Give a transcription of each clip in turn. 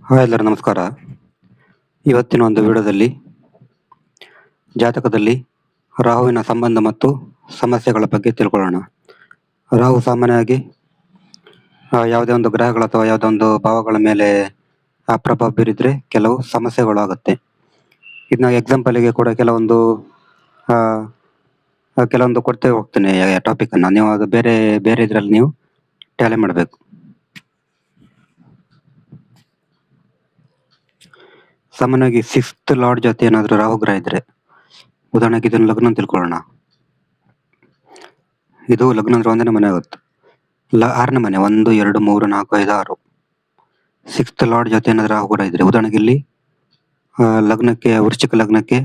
Hi ಎಲ್ಲರೂ ನಮಸ್ಕಾರ. ಇವತ್ತಿನ ಒಂದು ವಿಡಿಯೋದಲ್ಲಿ ಜಾತಕದಲ್ಲಿ ರಾಹುವಿನ ಸಂಬಂಧ ಮತ್ತು ಸಮಸ್ಯೆಗಳ ಬಗ್ಗೆ ತಿಳ್ಕೊಳ್ಳೋಣ. ರಾಹು ಸಾಮಾನ್ಯವಾಗಿ ಯಾವುದೇ ಒಂದು ಗ್ರಹಗಳ ಅಥವಾ ಯಾವುದೇ ಒಂದು ಭಾವಗಳ ಮೇಲೆ ಆ ಪ್ರಭಾವ ಬೀರಿದ್ರೆ ಕೆಲವು ಸಮಸ್ಯೆಗಳು ಆಗುತ್ತೆ. ಇದನ್ನ ಎಕ್ಸಾಂಪಲ್ಗೆ ಕೂಡ ಕೆಲವೊಂದು ಕೊಡ್ತೇ ಹೋಗ್ತೀನಿ ಟಾಪಿಕನ್ನು. ನೀವು ಅದು ಬೇರೆ ಬೇರೆ ಇದರಲ್ಲಿ ನೀವು ಟ್ಯಾಲಿ ಮಾಡಬೇಕು. ಸಾಮಾನ್ಯವಾಗಿ 6th ಲಾರ್ಡ್ ಜೊತೆ ಏನಾದರೂ ರಾಹು ಗ್ರಹ ಇದ್ರೆ, ಉದಾಹರಣೆಗೆ ಇದನ್ನು ಲಗ್ನ ಅಂತ ತಿಳ್ಕೊಳ್ಳೋಣ. ಇದು ಲಗ್ನ ಅಂದ್ರೆ 1ನೇ ಮನೆ ಆಗುತ್ತೆ. 6ನೇ ಮನೆ 1 2 3 4 5 6. 6th ಲಾರ್ಡ್ ಜೊತೆ ಏನಾದರೂ ರಾಹು ಗ್ರಹ ಇದ್ರೆ, ಉದಾಹರಣೆಗೆ ಇಲ್ಲಿ ಲಗ್ನಕ್ಕೆ, ವೃಶ್ಚಿಕ ಲಗ್ನಕ್ಕೆ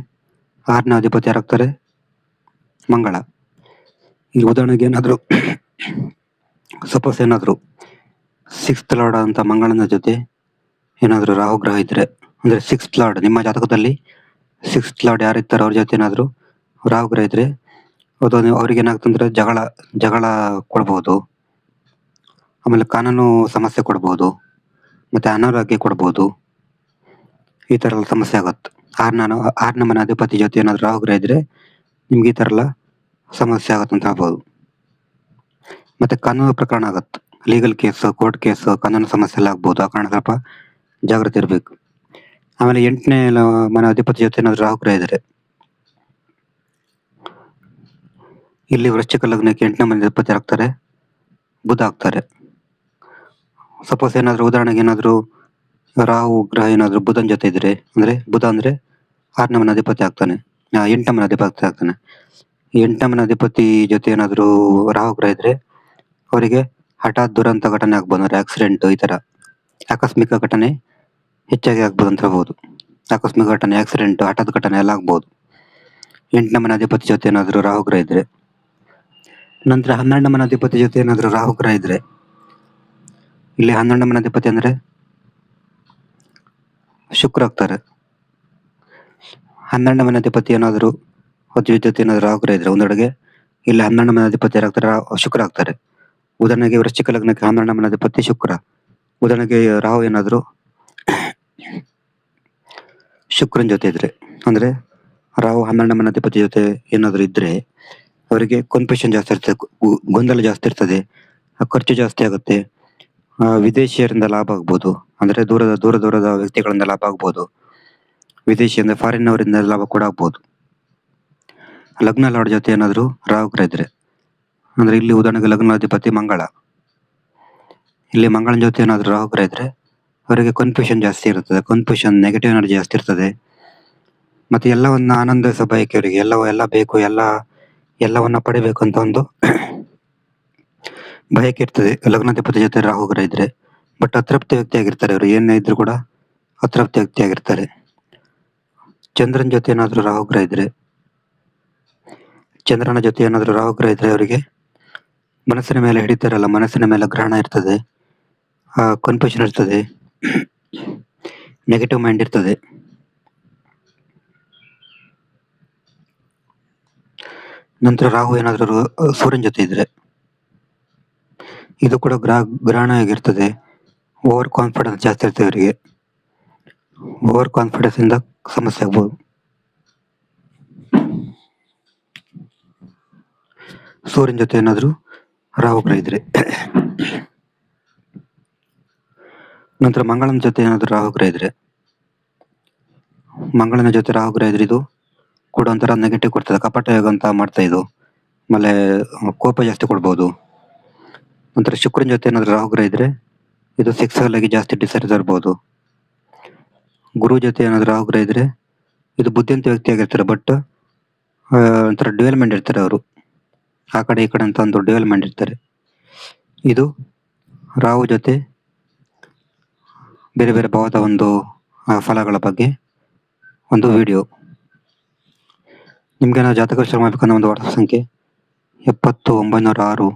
6ನೇ ಅಧಿಪತಿ ಯಾರಾಗ್ತಾರೆ? ಮಂಗಳ. ಇಲ್ಲಿ ಉದಾಹರಣೆಗೆ ಏನಾದರೂ ಸಪೋಸ್ ಏನಾದರೂ 6th ಲಾರ್ಡ್ ಅಂತ ಮಂಗಳನ ಜೊತೆ ಏನಾದರೂ ರಾಹು ಗ್ರಹ ಇದ್ರೆ, ಅಂದ್ರೆ 6th ಲಾರ್ಡ್ ನಿಮ್ಮ ಜಾತಕದಲ್ಲಿ 6th ಲಾರ್ಡ್ ಯಾರಿರ್ತಾರೆ ಅವ್ರ ಜೊತೆ ಏನಾದರೂ ರಾಹು ಗ್ರಹ ಇದ್ರೆ, ಅದು ಅವ್ರಿಗೆ ಏನಾಗ್ತಂದ್ರೆ ಜಗಳ ಕೊಡ್ಬೋದು, ಆಮೇಲೆ ಕಾನೂನು ಸಮಸ್ಯೆ ಕೊಡ್ಬೋದು, ಮತ್ತೆ ಅನಾರೋಗ್ಯ ಕೊಡ್ಬೋದು. ಈ ಥರ ಎಲ್ಲ ಸಮಸ್ಯೆ ಆಗುತ್ತೆ. 6ನೇ ಮನೆ ಅಧಿಪತಿ ಜೊತೆ ಏನಾದರೂ ರಾಹು ಗ್ರಹ ಇದ್ರೆ ನಿಮ್ಗೆ ಈ ಥರ ಎಲ್ಲ ಸಮಸ್ಯೆ ಆಗುತ್ತೆ ಅಂತ ಹೇಳ್ಬೋದು. ಮತ್ತೆ ಕಾನೂನು ಪ್ರಕರಣ ಆಗುತ್ತೆ, ಲೀಗಲ್ ಕೇಸ್, ಕೋರ್ಟ್ ಕೇಸ್, ಕಾನೂನು ಸಮಸ್ಯೆ ಎಲ್ಲ ಆಗ್ಬೋದು. ಆ ಕಾರಣ ಸ್ವಲ್ಪ ಜಾಗ್ರತೆ ಇರಬೇಕು. ಆಮೇಲೆ 8ನೇ ಮನೆ ಅಧಿಪತಿ ಜೊತೆ ಏನಾದರೂ ರಾಹು ಗ್ರಹ ಇದ್ರೆ, ಇಲ್ಲಿ ವೃಶ್ಚಿಕ ಲಗ್ನಕ್ಕೆ 8ನೇ ಮನೆ ಅಧಿಪತಿ ಆಗ್ತಾರೆ, ಬುಧ ಆಗ್ತಾರೆ. ಸಪೋಸ್ ಏನಾದರೂ ಉದಾಹರಣೆಗೆ ಏನಾದರೂ ರಾಹು ಗ್ರಹ ಏನಾದರೂ ಬುಧನ ಜೊತೆ ಇದ್ರೆ, ಅಂದ್ರೆ ಬುಧ ಅಂದ್ರೆ 6ನೇ ಮನೆ ಅಧಿಪತಿ ಆಗ್ತಾನೆ, 8ನೇ ಮನೆ ಅಧಿಪತಿ ಆಗ್ತಾನೆ. 8ನೇ ಮನೆ ಅಧಿಪತಿ ಜೊತೆ ಏನಾದರೂ ರಾಹು ಗ್ರಹ ಇದ್ರೆ ಅವರಿಗೆ ಹಠಾತ್ ದುರಂತ ಘಟನೆ ಆಗ್ಬೋದು, ಅಂದ್ರೆ ಆಕ್ಸಿಡೆಂಟ್, ಈ ತರ ಆಕಸ್ಮಿಕ ಘಟನೆ ಹೆಚ್ಚಾಗಿ ಆಗ್ಬೋದು ಅಂತ ಹೇಳ್ಬೋದು. ಆಕಸ್ಮಿಕ ಘಟನೆ, ಆಕ್ಸಿಡೆಂಟ್, ಹಠಾತ್ ಘಟನೆ ಎಲ್ಲ ಆಗ್ಬೋದು 8ನೇ ಮನೆ ಅಧಿಪತಿ ಜೊತೆ ಏನಾದರೂ ರಾಹು ಗ್ರಹ ಇದ್ರೆ. ನಂತರ 12ನೇ ಮನೆ ಅಧಿಪತಿ ಜೊತೆ ಏನಾದರೂ ರಾಹು ಗ್ರಹ ಇದ್ರೆ, ಇಲ್ಲಿ 12ನೇ ಮನೆ ಅಧಿಪತಿ ಅಂದ್ರೆ ಶುಕ್ರ ಆಗ್ತಾರೆ. 12ನೇ ಮನೆ ಅಧಿಪತಿ ಏನಾದರೂ ಜೊತೆ ಏನಾದರೂ ರಾಹು ಗ್ರಹ ಇದ್ರೆ, ಒಂದೆಡೆಗೆ ಇಲ್ಲಿ 12ನೇ ಮನೆ ಅಧಿಪತಿ ಯಾರಾಗ್ತಾರೆ? ಶುಕ್ರ ಆಗ್ತಾರೆ. ಉದಾಹರಣೆಗೆ ವೃಶ್ಚಿಕ ಲಗ್ನಕ್ಕೆ 12ನೇ ಮನೆ ಅಧಿಪತಿ ಶುಕ್ರ. ಉದಾಹರಣೆಗೆ ರಾಹು ಏನಾದರೂ ಶುಕ್ರನ ಜೊತೆ ಇದ್ರೆ, ಅಂದ್ರೆ ರಾಹು 12ನೇ ಮನೆ ಅಧಿಪತಿ ಜೊತೆ ಏನಾದರೂ ಇದ್ರೆ ಅವರಿಗೆ ಕನ್ಫ್ಯೂಷನ್ ಜಾಸ್ತಿ ಇರ್ತದೆ, ಗೊಂದಲ ಜಾಸ್ತಿ ಇರ್ತದೆ, ಖರ್ಚು ಜಾಸ್ತಿ ಆಗುತ್ತೆ. ವಿದೇಶಿಯರಿಂದ ಲಾಭ ಆಗ್ಬೋದು, ಅಂದ್ರೆ ದೂರದ ವ್ಯಕ್ತಿಗಳಿಂದ ಲಾಭ ಆಗ್ಬೋದು. ವಿದೇಶಿ ಅಂದ್ರೆ ಫಾರಿನ್ ಅವರಿಂದ ಲಾಭ ಕೂಡ ಆಗ್ಬೋದು. ಲಗ್ನ ಲಾರ್ಡ್ ಜೊತೆ ಏನಾದರೂ ರಾಹು ಗ್ರಹ ಇದ್ರೆ, ಅಂದ್ರೆ ಇಲ್ಲಿ ಉದಾಹರಣೆಗೆ ಲಗ್ನಾಧಿಪತಿ ಮಂಗಳ, ಇಲ್ಲಿ ಮಂಗಳನ ಜೊತೆ ಏನಾದರೂ ರಾಹು ಗ್ರಹ ಇದ್ರೆ ಅವರಿಗೆ ಕನ್ಫ್ಯೂಷನ್ ಜಾಸ್ತಿ ಇರ್ತದೆ, ಕನ್ಫ್ಯೂಷನ್, ನೆಗೆಟಿವ್ ಎನರ್ಜಿ ಜಾಸ್ತಿ ಇರ್ತದೆ. ಮತ್ತೆ ಎಲ್ಲವನ್ನ ಆನಂದಿಸ ಬಯಕೆ, ಅವರಿಗೆ ಎಲ್ಲ ಬೇಕು, ಎಲ್ಲವನ್ನ ಪಡಿಬೇಕು ಅಂತ ಒಂದು ಬಯಕೆ ಇರ್ತದೆ ಲಗ್ನಾಧಿಪತಿ ಜೊತೆ ರಾಹು ಗ್ರಹ ಇದ್ರೆ. ಬಟ್ ಅತೃಪ್ತಿ ವ್ಯಕ್ತಿ ಆಗಿರ್ತಾರೆ, ಅವರು ಏನೇ ಇದ್ರು ಕೂಡ ಅತೃಪ್ತಿ ವ್ಯಕ್ತಿ ಆಗಿರ್ತಾರೆ. ಚಂದ್ರನ ಜೊತೆ ಏನಾದರೂ ರಾಹು ಗ್ರಹ ಇದ್ರೆ, ಚಂದ್ರನ ಜೊತೆ ಏನಾದರೂ ರಾಹು ಗ್ರಹ ಇದ್ರೆ ಅವರಿಗೆ ಮನಸ್ಸಿನ ಮೇಲೆ ಹಿಡಿತಾರಲ್ಲ, ಮನಸ್ಸಿನ ಮೇಲೆ ಗ್ರಹಣ ಇರ್ತದೆ, ಕನ್ಫ್ಯೂಷನ್ ಇರ್ತದೆ, ನೆಗೆಟಿವ್ ಮೈಂಡ್ ಇರ್ತದೆ. ನಂತರ ರಾಹು ಏನಾದರೂ ಸೂರ್ಯನ ಜೊತೆ ಇದ್ರೆ, ಇದು ಕೂಡ ಗ್ರಹಣ ಆಗಿರ್ತದೆ. ಓವರ್ ಕಾನ್ಫಿಡೆನ್ಸ್ ಜಾಸ್ತಿ ಇರ್ತದೆ ಇವರಿಗೆ, ಓವರ್ ಕಾನ್ಫಿಡೆನ್ಸ್ ಇಂದ ಸಮಸ್ಯೆ ಆಗ್ಬೋದು. ಸೂರ್ಯನ ಜೊತೆ ಏನಾದರೂ ರಾಹು ಗ್ರಹ ಇದ್ರೆ. ನಂತರ ಮಂಗಳನ ಜೊತೆ ಏನಾದರೂ ರಾಹು ಗ್ರಹ ಇದ್ರೆ, ಮಂಗಳನ ಜೊತೆ ರಾಹು ಗ್ರಹ ಇದ್ರೆ ಇದು ಕೂಡ ಒಂಥರ ನೆಗೆಟಿವ್ ಕೊಡ್ತದೆ, ಕಪಟ ಯೋಗ ಅಂತ ಮಾಡ್ತಾ ಇದು, ಆಮೇಲೆ ಕೋಪ ಜಾಸ್ತಿ ಕೊಡ್ಬೋದು. ನಂತರ ಶುಕ್ರನ ಜೊತೆ ಏನಾದರೂ ರಾಹು ಗ್ರಹ ಇದ್ರೆ ಇದು ಸೆಕ್ಸುವಲ್ ಆಗಿ ಜಾಸ್ತಿ ಡಿಸೈರ್ ಇರ್ಬೋದು. ಗುರು ಜೊತೆ ಏನಾದರೂ ರಾಹು ಗ್ರಹ ಇದ್ರೆ ಇದು ಬುದ್ಧಿವಂತ ವ್ಯಕ್ತಿ ಆಗಿರ್ತಾರೆ, ಬಟ್ ಒಂಥರ ಡೆವಲಪ್ಮೆಂಟ್ ಇರ್ತಾರೆ ಅವರು, ಆ ಕಡೆ ಈ ಕಡೆ ಅಂತ ಒಂದು ಡೆವಲಪ್ಮೆಂಟ್ ಇರ್ತಾರೆ. ಇದು ರಾಹು ಜೊತೆ ಬೇರೆ ಬೇರೆ ಭಾವದ ಒಂದು ಫಲಗಳ ಬಗ್ಗೆ ಒಂದು ವಿಡಿಯೋ. ನಿಮ್ಗೆ ನಾವು ಜಾತಕ ವಿಶ್ಲೇಷಣೆ ಮಾಡಬೇಕನ್ನೋ ಒಂದು ವಾಟ್ಸಪ್ ಸಂಖ್ಯೆ 70906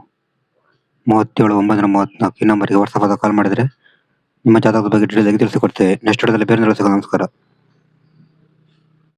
37 934 ಈ ನಂಬರ್ಗೆ ವಾಟ್ಸಪ್ ಕಾಲ್ ಮಾಡಿದ್ರೆ ನಿಮ್ಮ ಜಾತಕದ ಬಗ್ಗೆ ಡೀಟೇಲ್ ಆಗಿ ತಿಳಿಸಿಕೊಡ್ತೇವೆ. ನೆಕ್ಸ್ಟ್ ವಿಡಿಯೋದಲ್ಲಿ ಬೇರೆ ಸಿಗೋಣ. ನಮಸ್ಕಾರ.